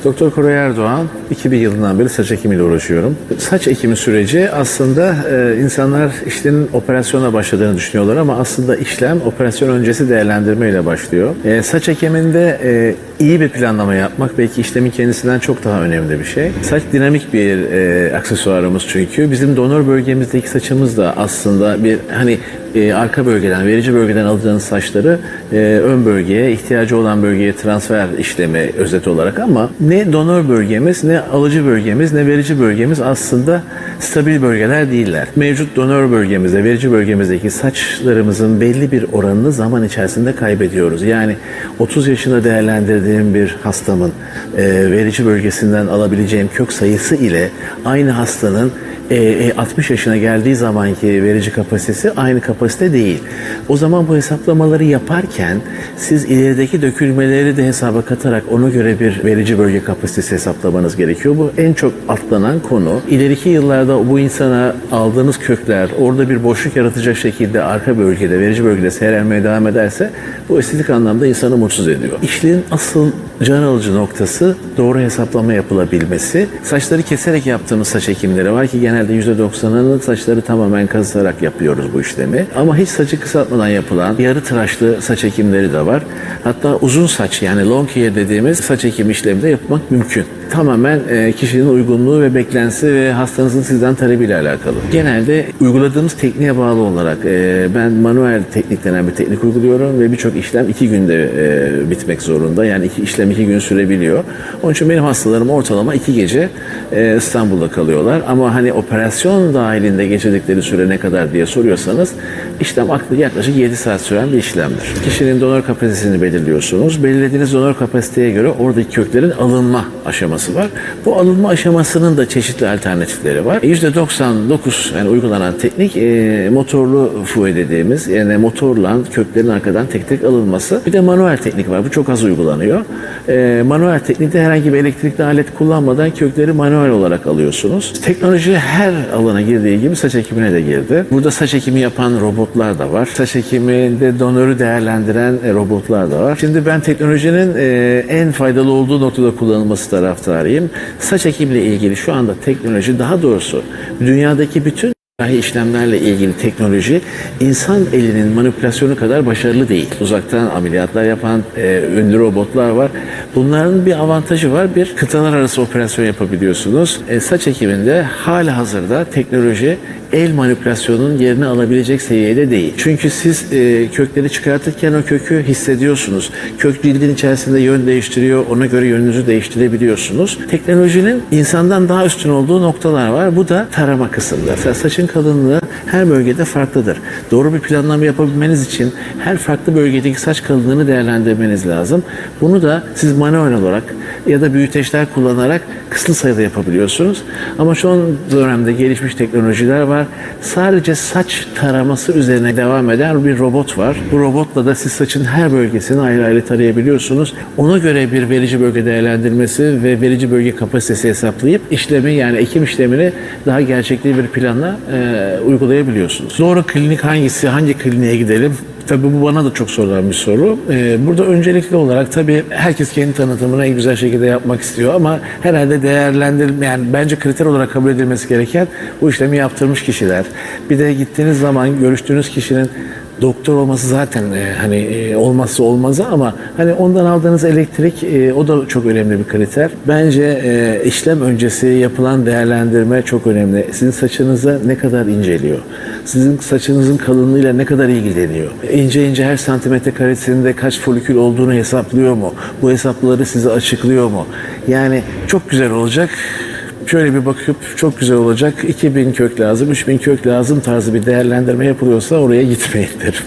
Doktor Koray Erdoğan, 2000 yılından beri saç ekimiyle uğraşıyorum. Saç ekimi süreci aslında insanlar işlemin operasyona başladığını düşünüyorlar ama aslında işlem operasyon öncesi değerlendirmeyle başlıyor. Saç ekiminde iyi bir planlama yapmak belki işlemin kendisinden çok daha önemli bir şey. Saç dinamik bir aksesuarımız çünkü. Bizim donör bölgemizdeki saçımız da aslında bir arka bölgeden, verici bölgeden alacağınız saçları ön bölgeye, ihtiyacı olan bölgeye transfer işlemi özet olarak ama ne donör bölgemiz, ne alıcı bölgemiz, ne verici bölgemiz aslında stabil bölgeler değiller. Mevcut donör bölgemizde, verici bölgemizdeki saçlarımızın belli bir oranını zaman içerisinde kaybediyoruz. Yani 30 yaşında değerlendirdiğim bir hastamın verici bölgesinden alabileceğim kök sayısı ile aynı hastanın 60 yaşına geldiği zamanki verici kapasitesi aynı kapasite değil. O zaman bu hesaplamaları yaparken siz ilerideki dökülmeleri de hesaba katarak ona göre bir verici bölge kapasitesi hesaplamanız gerekiyor. Bu en çok atlanan konu. İleriki yıllarda bu insana aldığınız kökler orada bir boşluk yaratacak şekilde arka bölgede, verici bölgede seyrelmeye devam ederse bu estetik anlamda insanı mutsuz ediyor. İşlerin asıl can alıcı noktası doğru hesaplama yapılabilmesi. Saçları keserek yaptığımız saç ekimleri var ki genelde %90'ının saçları tamamen kazıtarak yapıyoruz bu işlemi. Ama hiç saçı kısaltmadan yapılan yarı tıraşlı saç ekimleri de var. Hatta uzun saç yani long hair dediğimiz saç ekimi işlemi de yapmak mümkün. Tamamen kişinin uygunluğu ve beklentisi ve hastanızın sizden talebiyle alakalı. Genelde uyguladığımız tekniğe bağlı olarak ben manuel teknik denen bir teknik uyguluyorum ve birçok işlem 2 günde bitmek zorunda. Yani işlem 2 gün sürebiliyor. Onun için benim hastalarım ortalama 2 gece İstanbul'da kalıyorlar. Ama operasyon dahilinde geçirdikleri süre ne kadar diye soruyorsanız işlem yaklaşık 7 saat süren bir işlemdir. Kişinin donör kapasitesini belirliyorsunuz. Belirlediğiniz donör kapasiteye göre oradaki köklerin alınma aşaması var. Bu alınma aşamasının da çeşitli alternatifleri var. %99 yani uygulanan teknik motorlu fouet dediğimiz yani motorla köklerin arkadan tek tek alınması. Bir de manuel teknik var. Bu çok az uygulanıyor. Manuel teknikte herhangi bir elektrikli alet kullanmadan kökleri manuel olarak alıyorsunuz. Teknoloji her alana girdiği gibi saç ekimine de girdi. Burada saç ekimi yapan robotlar da var. Saç ekiminde donörü değerlendiren robotlar da var. Şimdi ben teknolojinin en faydalı olduğu noktada kullanılması taraftarıyım. Saç ekimiyle ilgili şu anda teknoloji, daha doğrusu dünyadaki bütün işlemlerle ilgili teknoloji insan elinin manipülasyonu kadar başarılı değil. Uzaktan ameliyatlar yapan ünlü robotlar var. Bunların bir avantajı var. Bir, kıtalar arası operasyon yapabiliyorsunuz. Saç ekiminde halihazırda teknoloji el manipülasyonunun yerini alabilecek seviyede değil. Çünkü siz kökleri çıkartırken o kökü hissediyorsunuz. Kök cildin içerisinde yön değiştiriyor. Ona göre yönünüzü değiştirebiliyorsunuz. Teknolojinin insandan daha üstün olduğu noktalar var. Bu da tarama kısmında. Saçın kalınlığı her bölgede farklıdır. Doğru bir planlama yapabilmeniz için her farklı bölgedeki saç kalınlığını değerlendirmeniz lazım. Bunu da siz manuel olarak ya da büyüteçler kullanarak kısıtlı sayıda yapabiliyorsunuz. Ama son dönemde gelişmiş teknolojiler var. Sadece saç taraması üzerine devam eden bir robot var. Bu robotla da siz saçın her bölgesini ayrı ayrı tarayabiliyorsunuz. Ona göre bir verici bölge değerlendirmesi ve verici bölge kapasitesi hesaplayıp işlemi yani ekim işlemini daha gerçekçi bir planla uygulayabiliyorsunuz. Doğru klinik hangisi, hangi kliniğe gidelim? Tabii bu bana da çok sorulan bir soru. Burada öncelikli olarak tabii herkes kendi tanıtımını en güzel şekilde yapmak istiyor ama herhalde yani bence kriter olarak kabul edilmesi gereken bu işlemi yaptırmış kişiler. Bir de gittiğiniz zaman görüştüğünüz kişinin doktor olması zaten olmazsa olmazı ama ondan aldığınız elektrik o da çok önemli bir kriter. Bence işlem öncesi yapılan değerlendirme çok önemli. Sizin saçınıza ne kadar inceliyor? Sizin saçınızın kalınlığıyla ne kadar ilgileniyor? İnce her santimetre karesinde kaç folikül olduğunu hesaplıyor mu? Bu hesapları size açıklıyor mu? Yani çok güzel olacak. Şöyle bir bakıp çok güzel olacak, 2000 kök lazım, 3000 kök lazım tarzı bir değerlendirme yapılıyorsa oraya gitmeyin derim.